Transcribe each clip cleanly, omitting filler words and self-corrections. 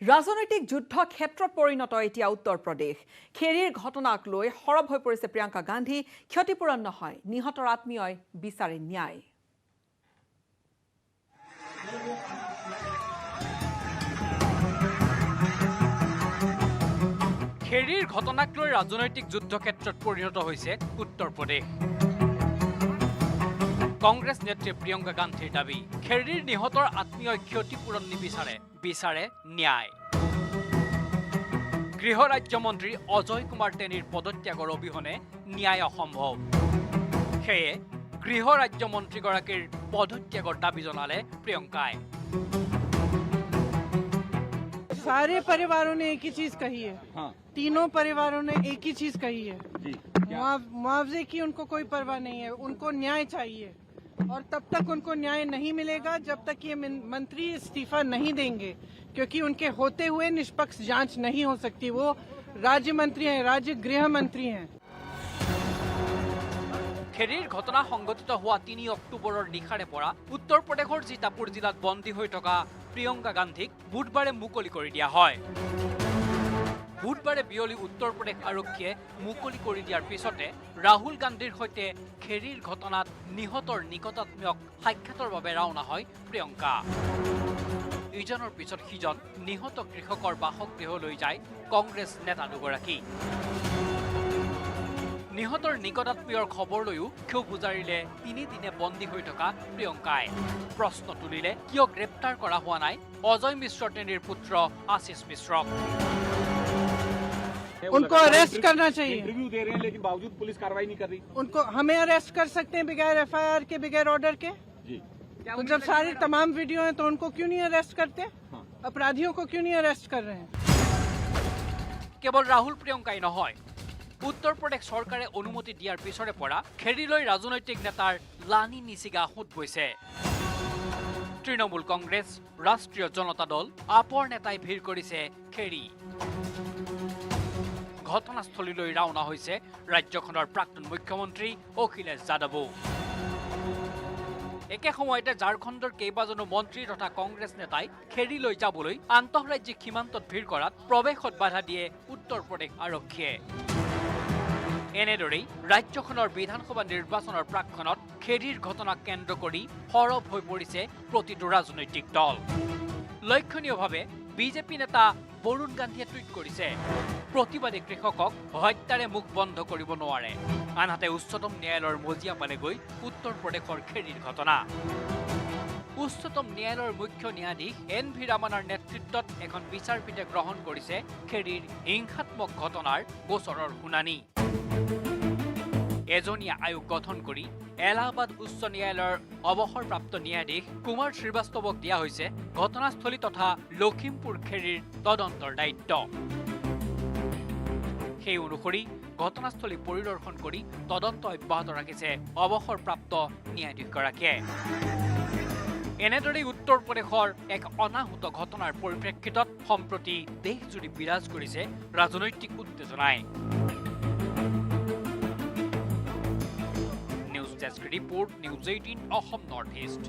ৰাজনৈতিক যুদ্ধ ক্ষেত্ৰত পৰিণত এতিয়া উত্তৰ প্ৰদেশ। খেৰীৰ ঘটনাক লৈ সৰব হৈ পৰিছে প্ৰিয়ংকা গান্ধী। ক্ষতিপূৰণ নহয়, নিহতৰ আত্মীয়ই বিচাৰে ন্যায়। খেৰীৰ ঘটনাক লৈ ৰাজনৈতিক যুদ্ধ ক্ষেত্ৰত পৰিণত হৈছে উত্তৰ প্ৰদেশ। কংগ্ৰেছ নেত্ৰী প্ৰিয়ংকা গান্ধীৰ দাবী, খেৰীৰ নিহতৰ আত্মীয়ই ক্ষতিপূৰণ নিবিচাৰে, বিচাৰে ন্যায়। গৃহ ৰাজ্যমন্ত্ৰী অজয় কুমাৰ টেনিৰ পদত্যাগৰ অবিহনে ন্যায় অসম্ভৱ। সেয়ে গৃহ ৰাজ্যমন্ত্ৰীগৰাকীৰ পদত্যাগৰ দাবী জনালে প্ৰিয়ংকাই। सारे परिवारों ने एक ही चीज कही है। हाँ। तीनों परिवारों ने एक ही चीज कही है। मुआवजे की उनको कोई परवाह नहीं है, उनको न्याय चाहिए और तब तक उनको न्याय नहीं मिलेगा जब तक ये मंत्री इस्तीफा नहीं देंगे, क्योंकि उनके होते हुए निष्पक्ष जांच नहीं हो सकती। वो राज्य मंत्री हैं, राज्य गृह मंत्री हैं। খেৰীৰ ঘটনা সংঘটিত হোৱা ৩ অক্টোবৰৰ নিশাৰে পৰা উত্তৰ প্ৰদেশৰ সীতাপুৰ জিলাত বন্দী হৈ থকা প্ৰিয়ংকা গান্ধীক বুধবাৰে মুকলি কৰি দিয়া হয়। বুধবাৰে বিয়লি উত্তৰ প্ৰদেশ আৰক্ষীয়ে মুকলি কৰি দিয়াৰ পিছতে ৰাহুল গান্ধীৰ সৈতে খেৰীৰ ঘটনাত নিহতৰ নিকটাত্মীয়ক সাক্ষাতৰ বাবে ৰাওনা হয় প্ৰিয়ংকা। ইজনৰ পিছত সিজন নিহত কৃষকৰ বাসগৃহলৈ যায় কংগ্ৰেছ নেতা দুগৰাকী। নিহতৰ নিকটাত্মীয়ৰ খবৰ লৈও ক্ষোভ উজাৰিলে ৩ দিনে বন্দী হৈ থকা প্ৰিয়ংকাই। প্ৰশ্ন তুলিলে কিয় গ্ৰেপ্তাৰ কৰা হোৱা নাই অজয় মিশ্ৰ টেনিৰ পুত্ৰ আশিষ মিশ্ৰক। उनको अरेस्ट करना चाहिए। इंटरव्यू दे रहे हैं लेकिन बावजूद पुलिस कार्रवाई नहीं कर रही। उनको हमें अरेस्ट कर सकते हैं बगैर FIR के, बगैर ऑर्डर के। जी। तो जब सारे तमाम वीडियो हैं तो उनको क्यों नहीं अरेस्ट करते? हाँ। अपराधियों को क्यों नहीं अरेस्ट कर रहे हैं? কেৱল ৰাহুল প্ৰিয়ংকাই নহয়, উত্তৰ প্ৰদেশ চৰকাৰে অনুমতি দিয়াৰ পিছৰে পৰা খেৰীলৈ ৰাজনৈতিক নেতাৰ লানি নিচিগা সোঁত বৈছে। তৃণমূল কংগ্ৰেছ, ৰাষ্ট্ৰীয় জনতা দল, আপৰ নেতাই ভিৰ কৰিছে খেৰী। ঘটনাস্থলীলৈ ৰাওনা হৈছে ৰাজ্যখনৰ প্ৰাক্তন মুখ্যমন্ত্ৰী অখিলেশ যাদৱো। একে সময়তে ঝাৰখণ্ডৰ কেইবাজনো মন্ত্ৰী তথা কংগ্ৰেছ নেতাই খেৰীলৈ যাবলৈ আন্তঃৰাজ্যিক সীমান্তত ভিৰ কৰাত প্ৰৱেশত বাধা দিয়ে উত্তৰ প্ৰদেশ আৰক্ষীয়ে। এনেদৰেই ৰাজ্যখনৰ বিধানসভা নিৰ্বাচনৰ প্ৰাকক্ষণত খেৰীৰ ঘটনাক কেন্দ্ৰ কৰি সৰব হৈ পৰিছে প্ৰতিটো ৰাজনৈতিক দল। লক্ষণীয়ভাৱে বিজেপি নেতা বৰুণ গান্ধীয়ে টুইট কৰিছে, প্ৰতিবাদী কৃষকক হত্যাৰে মুখ বন্ধ কৰিব নোৱাৰে। আনহাতে উচ্চতম ন্যায়ালয়ৰ মজিয়া পালেগৈ উত্তৰ প্ৰদেশৰ খেৰীৰ ঘটনা। উচ্চতম ন্যায়ালয়ৰ মুখ্য ন্যায়াধীশ NV ৰামানাৰ নেতৃত্বত এখন বিচাৰপীঠে গ্ৰহণ কৰিছে খেৰীৰ হিংসাত্মক ঘটনাৰ গোচৰৰ শুনানি। এজনীয়া আয়োগ গঠন কৰি এলাহাবাদ উচ্চ ন্যায়ালয়ৰ অৱসৰপ্ৰাপ্ত ন্যায়াধীশ কুমাৰ শ্ৰীবাস্তৱক দিয়া হৈছে ঘটনাস্থলী তথা লখিমপুৰ খেৰীৰ তদন্তৰ দায়িত্ব। সেই অনুসৰি ঘটনাস্থলী পৰিদৰ্শন কৰি তদন্ত অব্যাহত ৰাখিছে অৱসৰপ্ৰাপ্ত ন্যায়াধীশগৰাকীয়ে। এনেদৰেই উত্তৰ প্ৰদেশৰ এক অনাহুত ঘটনাৰ পৰিপ্ৰেক্ষিতত সম্প্ৰতি দেশজুৰি বিৰাজ কৰিছে ৰাজনৈতিক উত্তেজনাই। Desk report, news 18 Assam North East.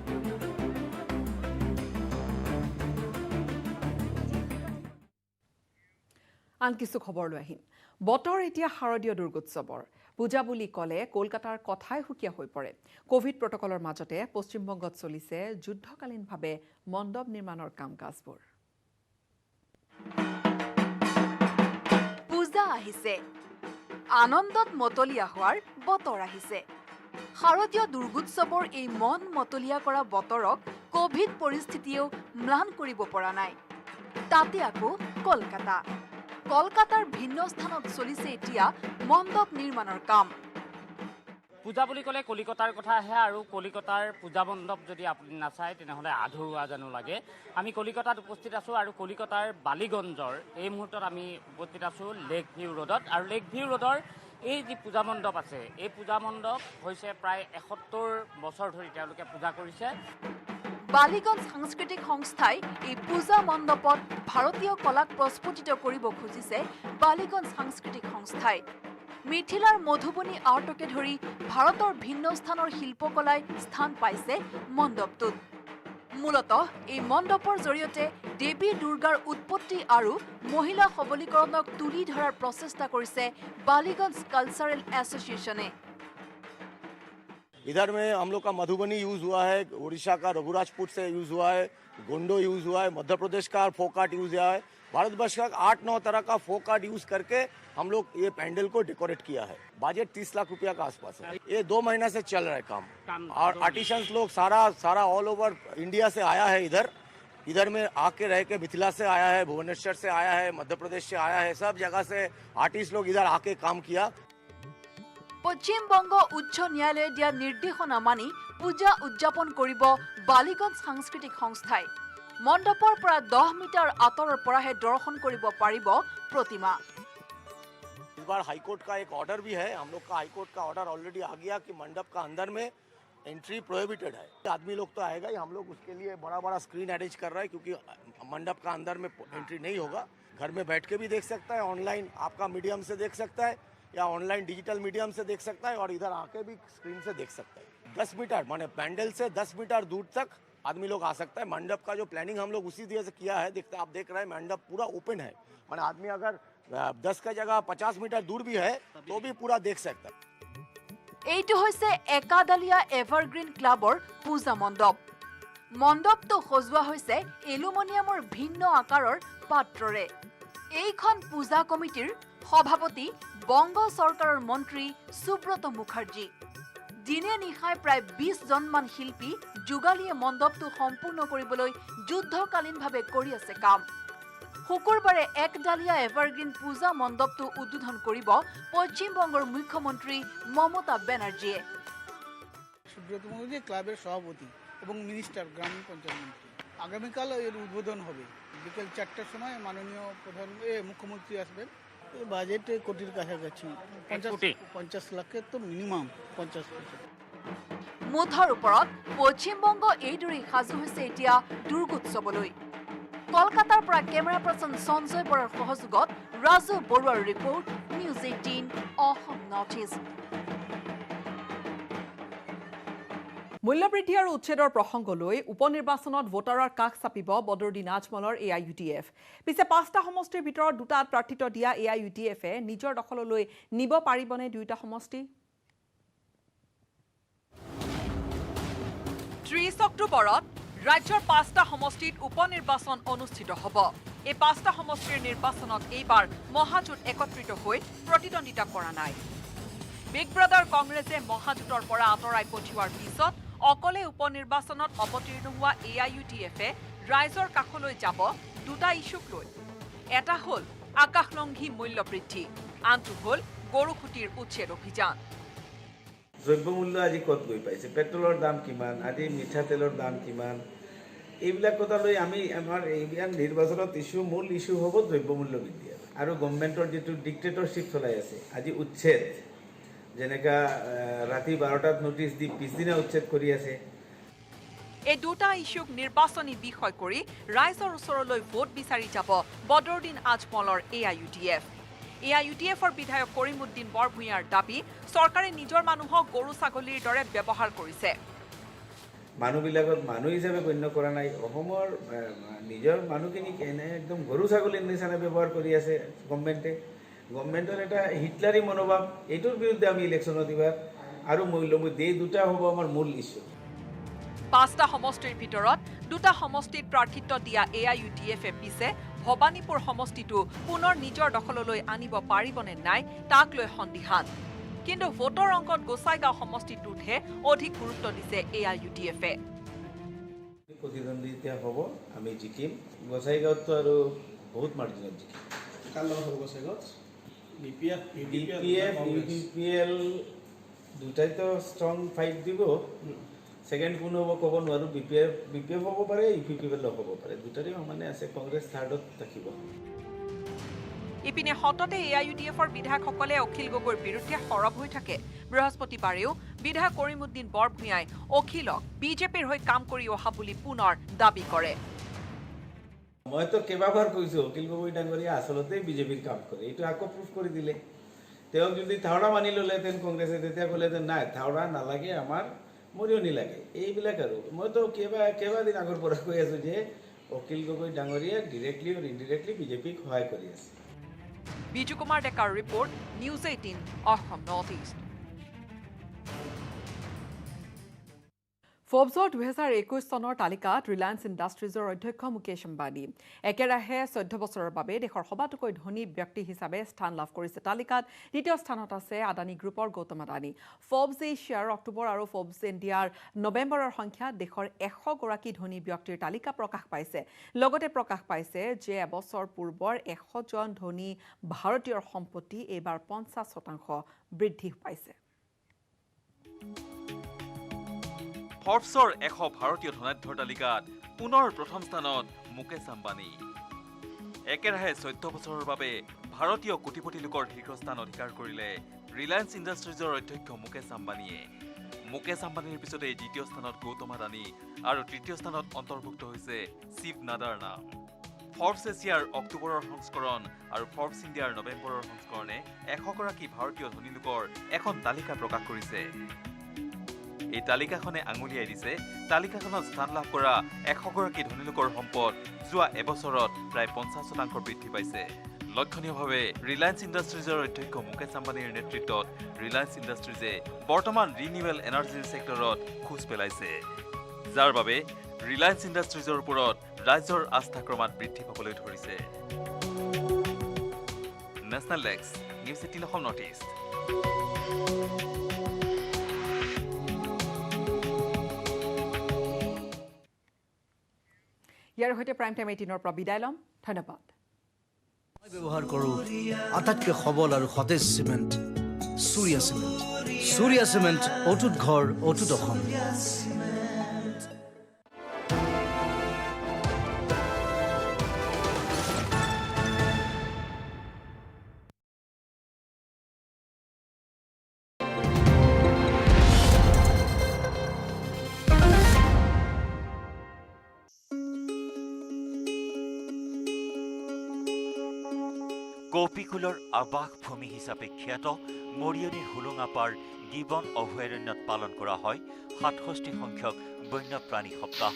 আন কিছু খবৰলৈ আহিম। বতৰ এতিয়া শাৰদীয় দুৰ্গোৎসৱৰ। পূজা বুলি ক'লে কলকাতাৰ কথাই সুকীয়া হৈ পৰে। কোভিড প্ৰটকলৰ মাজতে পশ্চিমবংগত চলিছে যুদ্ধকালীনভাৱে মণ্ডপ নিৰ্মাণৰ কাম কাজবোৰ। পূজা আহিছে, আনন্দত মতলীয়া হোৱাৰ বতৰ আহিছে। শাৰদীয় দুৰ্গোৎসৱৰ এই মন মতলীয়া কৰা বতৰক কোভিড পৰিস্থিতিয়েও ম্লান কৰিব পৰা নাই। তাতে আকৌ কলকাতাৰ ভিন্ন স্থানত চলিছে এতিয়া মণ্ডপ নিৰ্মাণৰ কাম। পূজা বুলি ক'লে কলিকতাৰ কথা আহে আৰু কলিকতাৰ পূজা মণ্ডপ যদি আপুনি নাচায় তেনেহ'লে আধৰুৱা জানো লাগে। আমি কলিকতাত উপস্থিত আছোঁ আৰু কলিকতাৰ বালিগঞ্জৰ এই মুহূৰ্তত আমি উপস্থিত আছোঁ লেক ভিউ ৰোডত। আৰু লেক ভিউ ৰোডৰ এই যি পূজা মণ্ডপ আছে, এই পূজা মণ্ডপ হৈছে প্ৰায় ৭১ বছৰ ধৰি তেওঁলোকে পূজা কৰিছে। বালিগঞ্জ সাংস্কৃতিক সংস্থাই এই পূজা মণ্ডপত ভাৰতীয় কলাক প্ৰস্ফুটিত কৰিব খুজিছে। বালিগঞ্জ সাংস্কৃতিক সংস্থাই মিথিলাৰ মধুবনী আৰ্টকে ধৰি ভাৰতৰ ভিন্ন স্থানৰ শিল্পকলাই স্থান পাইছে মণ্ডপটোত। মূলতঃ এই মণ্ডপৰ জৰিয়তে দেৱী দুৰ্গাৰ উৎপত্তি আৰু মহিলা সবলীকৰণক তুলি ধৰাৰ প্ৰচেষ্টা কৰিছে বালিগঞ্জ কালচাৰেল এছ'চিয়েশ্যনে। इधर में हम लोग का मधुबनी यूज हुआ है, उड़ीसा का रघुराजपुर से यूज हुआ है, गोंडो यूज हुआ है, मध्य प्रदेश का फोक आर्ट यूज हुआ है। भारतवर्ष का 8-9 तरह का फोक आर्ट यूज करके हम लोग ये पैंडल को डेकोरेट किया है। बजट 30 लाख रुपया का आसपास है। ये 2 महीना से चल रहा है काम और आर्टिशंस लोग सारा ऑल ओवर इंडिया से आया है। इधर में आके रह के मिथिला से आया है, भुवनेश्वर से आया है, मध्य प्रदेश से आया है, सब जगह से आर्टिस्ट लोग इधर आके काम किया। পশ্চিমবংগ উচ্চ ন্যায়ালয়ে দিয়া নিৰ্দেশনা মানি পূজা উদযাপন কৰিব বালিগঞ্জ সাংস্কৃতিক সংস্থাই। মণ্ডপৰ পৰা 10 মিটাৰ আঁতৰৰ পৰাহে দৰ্শন কৰিব পাৰিব প্ৰতিমা। इस बार हाईकोर्ट का एक ऑर्डर भी है। हम लोग का हाईकोर्ट का ऑर्डर ऑलरेडी आ गया कि मंडप का अंदर में एंट्री प्रोहिबिटेड है। आदमी लोग तो आएगा ही, हम लोग उसके लिए बड़ा स्क्रीन अरेंज कर रहा है क्योंकि मंडप का अंदर में एंट्री नहीं होगा। घर में बैठ के भी देख सकता है, ऑनलाइन आपका मीडियम से देख सकता है या ऑनलाइन डिजिटल मीडियम से देख सकता है और इधर आके भी स्क्रीन से देख सकता है। 10 मीटर माने पैंडल से 10 मीटर दूर तक आदमी लोग आ सकता है। मंडप का जो प्लानिंग हम लोग उसी तरह से किया है। आप देख रहे हैं मंडप पूरा ओपन है, माने आदमी अगर 10 का जगह 50 मीटर दूर भी है तो भी पूरा देख सकता है। এইটো হৈছে একাডালিয়া এভাৰগ্ৰীণ ক্লাবৰ পূজা মণ্ডপ। মণ্ডপটো সজোৱা হৈছে এলুমিনিয়ামৰ ভিন্ন আকাৰৰ পাত্ৰৰে। এইখন পূজা কমিটিৰ সভাপতি বংগ চৰকাৰৰ মন্ত্ৰী সুব্ৰত মুখাৰ্জী। দিনে নিশাই প্ৰায় 20 জনমান শিল্পী যোগালীয়ে মণ্ডপটো সম্পূৰ্ণ কৰিবলৈ যুদ্ধকালীনভাৱে কৰি আছে কাম। শুকুৰবাৰে একডালিয়া এভাৰগ্ৰীণ পূজা মণ্ডপটো উদ্বোধন কৰিব পশ্চিমবংগৰ মুখ্যমন্ত্ৰী মমতা বেনাৰ্জীয়ে। সুব্রত মুখার্জি ক্লাবের সভাপতি এবং মিনিস্টার গ্রামীণ পঞ্চায়েত মন্ত্রী। আগামীকাল এর উদ্বোধন হবে বিকেল 4টার সময়। মাননীয় মুখ্যমন্ত্রী আসবেন। বাজেট কোটির কাছাকাছি, 50 লাখের তো মিনিমাম 50%। মুঠৰ ওপৰত পশ্চিমবংগ এইদৰেই সাজু হৈছে এতিয়া দুৰ্গোৎসৱলৈ। কলকাতাৰ পৰা কেমেৰা পাৰ্চন সঞ্জয় বৰাৰ সহযোগত ৰাজু বৰুৱাৰ report, news 18 Assam North east. মূল্যবৃদ্ধি আৰু উচ্ছেদৰ প্ৰসংগলৈ উপ নিৰ্বাচনত ভোটাৰৰ কাষ চাপিব বদৰুদ্দিন আজমলৰ AIUDF। পিছে 5টা সমষ্টিৰ ভিতৰত 2টাত প্ৰাৰ্থিত্ব দিয়া AIUDFে নিজৰ দখললৈ নিব পাৰিবনে 2টা সমষ্টি? 30 অক্টোবৰত ৰাজ্যৰ 5টা সমষ্টিত উপ নিৰ্বাচন অনুষ্ঠিত হ'ব। এই 5টা সমষ্টিৰ নিৰ্বাচনত এইবাৰ মহাজোঁট একত্ৰিত হৈ প্ৰতিদ্বন্দ্বিতা কৰা নাই। বিগ ব্ৰাদাৰ কংগ্ৰেছে মহাজোঁটৰ পৰা আঁতৰাই পঠিওৱাৰ পিছত অকলে উপ নিৰ্বাচনত অৱতীৰ্ণ হোৱা AIUDFে ৰাইজৰ কাষলৈ যাব 2টা ইছ্যুক লৈ। এটা হ'ল আকাশলংঘী মূল্য বৃদ্ধি, আনটো হ'ল গৰুখুটিৰ উচ্ছেদ অভিযান। দ্ৰব্যমূল্য আজি ক'ত গৈ পাইছে, পেট্ৰলৰ দাম কিমান, আজি মিঠাতেলৰ দাম কিমান, এইবিলাক কথা লৈ আমাৰ এইবিলাক নিৰ্বাচনত মূল ইছ্যু হ'ব দ্ৰব্যমূল্য বৃদ্ধি আৰু গভৰ্ণমেণ্টৰ যিটো ডিক্টেটৰশ্বিপ চলাই আছে। আজি উচ্ছেদ যেনেকা ৰাতি 12টাত নোটিছ দি পিছদিনা উচ্ছেদ কৰি আছে। এই 2টা ইছ্যুক নিৰ্বাচনী বিষয় কৰি ৰাইজৰ ওচৰলৈ ভোট বিচাৰি যাব বদৰুদ্দিন আজমলৰ AIUDF। AIUDFৰ বিধায়ক কৰিমউদ্দিন বৰভূঞাৰ দাবী, চৰকাৰে নিজৰ মানুহক গৰু ছাগলীৰ দৰে ব্যৱহাৰ কৰিছে। মানুহবিলাকক মানুহ হিচাপে গণ্য কৰা নাই। অসমৰ নিজৰ মানুহখিনিক এনে একদম গৰু ছাগলীৰ নিচিনা ব্যৱহাৰ কৰি আছে গভৰ্ণমেণ্টৰ এটা হিটলাৰী মনোভাৱ। এইটোৰ বিৰুদ্ধে আমি ইলেকশ্যনত দিবা আৰু মূল্যবৃদ্ধি, এই 2টা হ'ব আমাৰ মূল ইছ্যু। 5টা সমষ্টিৰ ভিতৰত 2টা সমষ্টিত প্ৰাৰ্থিত্ব দিয়া AIUDFে পিছে ভবানীপুৰ সমষ্টিটো পুনৰ নিজৰ দখললৈ আনিব পাৰিবনে নাই তাক লৈ সন্দিহান। কিন্তু ভোটৰ অংকত গোসাইগাঁও সমষ্টিটোতহে অধিক গুৰুত্ব দিছে AIUDFে। প্ৰতিদ্বন্দ্বিতা হ'ব, আমি জিকিম। গোসাইগাঁৱততো আৰু বহুত মাৰ্জিনত জিকিম। কাৰ লগত হ'ব গোসাইগাঁৱত? BPF, UPPL দুটাইতো ষ্ট্ৰং ফাইট দিব। ছেকেণ্ড কোন হ'ব ক'ব নোৱাৰোঁ। BPF হ'ব পাৰে, UPPL হ'ব পাৰে, দুটাৰে সমানে আছে। কংগ্ৰেছ থাৰ্ডত থাকিব। ইপিনে সততে AIUDFৰ বিধায়কসকলে অখিল গগৈৰ বিৰুদ্ধে সৰব হৈ থাকে। বৃহস্পতিবাৰেও বিধায়ক কৰিমউদ্দিন বৰভূঞাই অখিলক বিজেপিৰ হৈ কাম কৰি অহা বুলি পুনৰ দাবী কৰে। মইতো কেইবাবাৰ কৈছোঁ অখিল গগৈ ডাঙৰীয়া আচলতে বিজেপিৰ কাম কৰে। এইটো আকৌ প্ৰুফ কৰি দিলে। তেওঁক যদি থাওৰা মানি ল'লেহেঁতেন কংগ্ৰেছে, তেতিয়া ক'লেহেঁতেন নাই থাওৰা নালাগে, আমাৰ মৰিয়নি লাগে এইবিলাক আৰু মইতো কেইবাদিন আগৰ পৰা কৈ আছোঁ যে অখিল গগৈ ডাঙৰীয়া ডিৰেক্টলি আৰু ইনডিৰেক্টলি বিজেপিক সহায় কৰি আছে। বিজু কুমাৰ ডেকাৰ report, news 18 Assam North East. ফৰ্বছৰ 2021 চনৰ তালিকাত ৰিলায়েন্স ইণ্ডাষ্ট্ৰিজৰ অধ্যক্ষ মুকেশ আম্বানী একেৰাহে 14 বছৰৰ বাবে দেশৰ সবাতোকৈ ধনী ব্যক্তি হিচাপে স্থান লাভ কৰিছে। তালিকাত দ্বিতীয় স্থানত আছে আদানী গ্ৰুপৰ গৌতম আদানী। ফৰ্বছ এছিয়াৰ অক্টোবৰ আৰু ফৰ্বছ ইণ্ডিয়াৰ নৱেম্বৰৰ সংখ্যাত দেশৰ 100 গৰাকী ধনী ব্যক্তিৰ তালিকা প্ৰকাশ পাইছে। লগতে প্ৰকাশ পাইছে যে এবছৰ পূৰ্বৰ 100 জন ধনী ভাৰতীয়ৰ সম্পত্তি এইবাৰ 50% বৃদ্ধি পাইছে। ফৰ্বছৰ 100 ভাৰতীয় ধনাঢ্যৰ তালিকাত পুনৰ প্ৰথম স্থানত মুকেশ আম্বানী। একেৰাহে 14 বছৰৰ বাবে ভাৰতীয় কোটিপতি লোকৰ শীৰ্ষস্থান অধিকাৰ কৰিলে ৰিলায়েন্স ইণ্ডাষ্ট্ৰিজৰ অধ্যক্ষ মুকেশ আম্বানীয়ে। মুকেশ আম্বানীৰ পিছতে দ্বিতীয় স্থানত গৌতম আদানী আৰু তৃতীয় স্থানত অন্তৰ্ভুক্ত হৈছে শিৱ নাদাৰ নাম। ফৰ্বছ এছিয়াৰ অক্টোবৰৰ সংস্কৰণ আৰু ফৰ্বছ ইণ্ডিয়াৰ নৱেম্বৰৰ সংস্কৰণে 100 গৰাকী ভাৰতীয় ধনী লোকৰ এখন তালিকা প্ৰকাশ কৰিছে। এই তালিকাখনে আঙুলিয়াই দিছে তালিকাখনত স্থান লাভ কৰা 100 গৰাকী ধনী লোকৰ সম্পদ যোৱা এবছৰত প্ৰায় 50% বৃদ্ধি পাইছে। লক্ষণীয়ভাৱে ৰিলায়েন্স ইণ্ডাষ্ট্ৰিজৰ অধ্যক্ষ মুকেশ আম্বানীৰ নেতৃত্বত ৰিলায়েন্স ইণ্ডাষ্ট্ৰিজে বৰ্তমান ৰিনিউৱেল এনাৰ্জিৰ ছেক্টৰত খোজ পেলাইছে, যাৰ বাবে ৰিলায়েন্স ইণ্ডাষ্ট্ৰিজৰ ওপৰত ৰাজ্যৰ আস্থা ক্ৰমাৎ বৃদ্ধি পাবলৈ ধৰিছে। National desk, news 18 Assam North East. ইয়াৰ সৈতে প্ৰাইম টাইম 18ৰ পৰা বিদায় ল'ম। ধন্যবাদ। মই ব্যৱহাৰ কৰোঁ আটাইতকৈ সবল আৰু সতেজ cement, Surya cement. Surya cement, অটুট ঘৰ, অটুট অসম। কৌপিকুলৰ আৱাস ভূমি হিচাপে খ্যাত মৰিয়নিৰ হোলোঙাপাৰ গিবন অভয়াৰণ্যত পালন কৰা হয় 67 সংখ্যক বন্যপ্ৰাণী সপ্তাহ।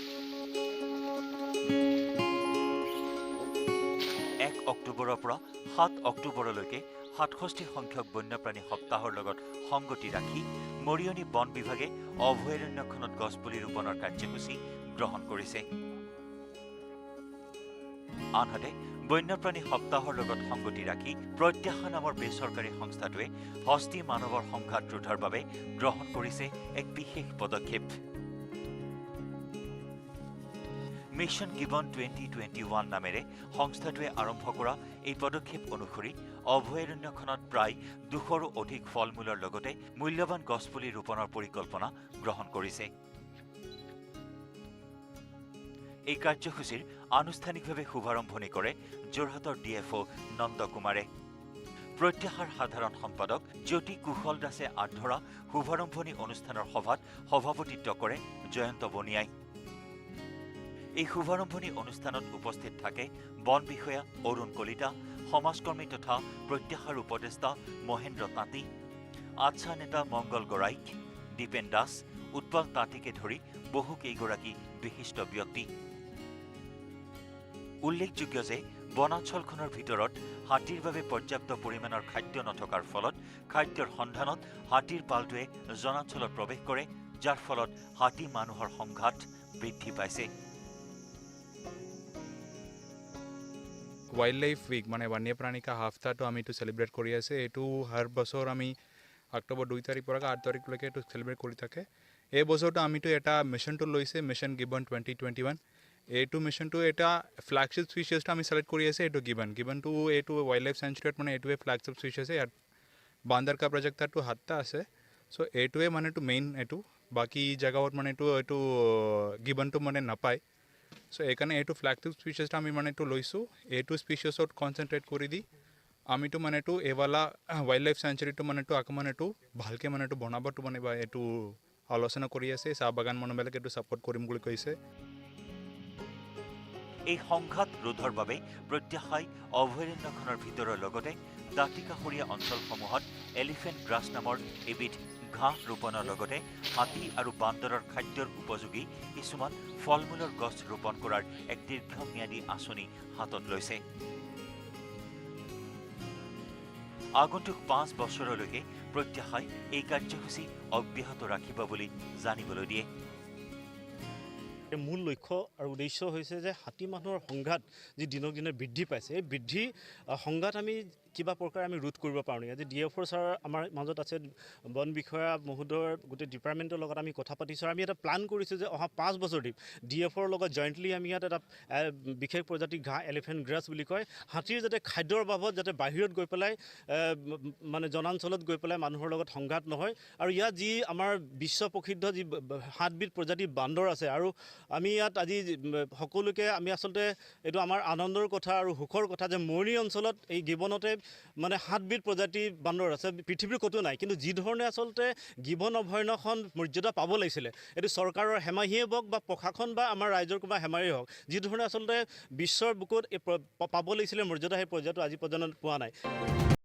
1 অক্টোবৰৰ পৰা 7 অক্টোবৰলৈকে 67 সংখ্যক বন্যপ্ৰাণী সপ্তাহৰ লগত সংগতি ৰাখি মৰিয়নি বন বিভাগে অভয়াৰণ্যখনত গছপুলি ৰোপণৰ কাৰ্যসূচী গ্ৰহণ কৰিছে। আনহাতে বন্যপ্ৰাণী সপ্তাহৰ লগত সংগতি ৰাখি প্ৰত্যাশা নামৰ বেচৰকাৰী সংস্থাটোৱে হস্তী মানৱৰ সংঘাত ৰোধৰ বাবে গ্ৰহণ কৰিছে এক বিশেষ পদক্ষেপ। মিছন গিবন 2021 নামেৰে সংস্থাটোৱে আৰম্ভ কৰা এই পদক্ষেপ অনুসৰি অভয়াৰণ্যখনত প্ৰায় 200ৰো অধিক ফল মূলৰ লগতে মূল্যৱান গছপুলি ৰোপণৰ পৰিকল্পনা গ্ৰহণ কৰিছে। এই কাৰ্যসূচীৰ আনুষ্ঠানিকভাৱে শুভাৰম্ভণি কৰে যোৰহাটৰ ডিএফঅ নন্দ কুমাৰে। প্ৰত্যাশাৰ সাধাৰণ সম্পাদক জ্যোতি কুশল দাসে আগধৰা শুভাৰম্ভণি অনুষ্ঠানৰ সভাত সভাপতিত্ব কৰে জয়ন্ত বনিয়াই। এই শুভাৰম্ভণি অনুষ্ঠানত উপস্থিত থাকে বন বিষয়া অৰুণ কলিতা, সমাজকৰ্মী তথা প্ৰত্যাশাৰ উপদেষ্টা মহেন্দ্ৰ তাঁতী, আচ্ছা নেতা মংগল গৰাইক, দীপেন দাস, উৎপল তাঁতীকে ধৰি বহু কেইগৰাকী বিশিষ্ট ব্যক্তি। উল্লেখযোগ্য যে বনাঞ্চলখনৰ ভিতৰত হাতীৰ বাবে পৰ্যাপ্ত পৰিমাণৰ খাদ্য নথকাৰ ফলত খাদ্যৰ সন্ধানত হাতীৰ পালটোৱে জনাঞ্চলত প্ৰৱেশ কৰে, যাৰ ফলত হাতী মানুহৰ সংঘাত বৃদ্ধি পাইছে। वाइल्ड लाइफ वीक মানে বন্যপ্ৰাণী কা হাফতাটো আমি এইটো সেলিব্ৰেট কৰি আছে। এইটো হৰ বছৰ আমি অক্টোবৰ 2 তাৰিখ পৰা 8 তাৰিখলৈকে এইটো সেলিব্ৰেট কৰি থাকে। এই বছৰটো আমিতো এটা মিছনটো লৈছে, মিছন গিবন 2021। এইটো মিছনটো এটা ফ্ল্যাগশিপ স্পিচিছটো আমি সিলেক্ট কৰি আছে। এইটো গিবনটো এইটো वाइल्ड लाइफ সেঞ্চুৰীত মানে এইটোৱে ফ্ল্যাগশিপ স্পিচিছ আছে। ইয়াত বান্দৰ কা প্ৰজেক্টটো 7টা আছে। সো এইটোৱে মানে এইটো মেইন, এইটো বাকি জাগাত মানে এইটো গিবনটো মানে নাপায়। সো এইকাৰণে এইটো ফ্ল্যাগশিপ স্পিচিছটো আমি মানে এইটো লৈছোঁ। এইটো স্পিচিছত কনচেনট্ৰেট কৰি দি আমিতো মানে এইটো এইৱালা वाइल्ड लाइफ সেঞ্চুৰীটো মানে এইটো আকৌ মানে এইটো ভালকৈ মানে এইটো বনাবটো মানে এইটো আলোচনা কৰি আছে। চাহ বাগান মানুহবিলাকে এইটো ছাপোৰ্ট কৰিম বুলি কৈছে। এই সংঘাত ৰোধৰ বাবে প্ৰত্যাশাই অভয়াৰণ্যখনৰ ভিতৰৰ লগতে দাঁতিকাষৰীয়া অঞ্চলসমূহত এলিফেণ্ট গ্ৰাছ নামৰ এবিধ ঘাঁহ ৰোপণৰ লগতে হাতী আৰু বান্দৰৰ খাদ্যৰ উপযোগী কিছুমান ফল মূলৰ গছ ৰোপণ কৰাৰ এক দীৰ্ঘম্যাদী আঁচনি হাতত লৈছে। আগন্তুক 5 বছৰলৈকে প্ৰত্যাশাই এই কাৰ্যসূচী অব্যাহত ৰাখিব বুলি জানিবলৈ দিয়ে। মূল লক্ষ্য আৰু উদ্দেশ্য হৈছে যে হাতী মানুহৰ সংঘাত যি দিনক দিনে বৃদ্ধি পাইছে, এই বৃদ্ধি সংঘাত আমি কিবা প্ৰকাৰে আমি ৰোধ কৰিব পাৰোঁ নেকি। আজি DFO ছাৰ আমাৰ মাজত আছে, বন বিষয়া মহোদয়ৰ গোটেই ডিপাৰ্টমেণ্টৰ লগত আমি কথা পাতিছোঁ। আমি এটা প্লান কৰিছোঁ যে অহা 5 বছৰ দিম DFOৰ লগত জইণ্টলি আমি ইয়াত এটা বিশেষ প্ৰজাতিৰ ঘাঁহ এলিফেণ্ট গ্ৰাছ বুলি কয়, হাতীৰ যাতে খাদ্যৰ অভাৱত যাতে বাহিৰত গৈ পেলাই মানে জনাঞ্চলত গৈ পেলাই মানুহৰ লগত সংঘাত নহয়। আৰু ইয়াত যি আমাৰ বিশ্ব প্ৰসিদ্ধ যি 7বিধ প্ৰজাতিৰ বান্দৰ আছে, আৰু আমি ইয়াত আজি সকলোকে আমি আচলতে এইটো আমাৰ আনন্দৰ কথা আৰু সুখৰ কথা যে মৰণি অঞ্চলত এই গিবনতে মানে 7বিধ প্ৰজাতিৰ বান্দৰ আছে, পৃথিৱীৰ ক'তো নাই। কিন্তু যি ধৰণে আচলতে গিবন অভয়াৰণ্যখন মৰ্যাদা পাব লাগিছিলে, এইটো চৰকাৰৰ হেমাহিয়ে হওক বা প্ৰশাসন বা আমাৰ ৰাইজৰ কিবা হেমাহিয়ে হওক, যি ধৰণে আচলতে বিশ্বৰ বুকুত পাব লাগিছিলে মৰ্যাদা, সেই পৰ্যায়টো আজি পৰ্যন্ত পোৱা নাই।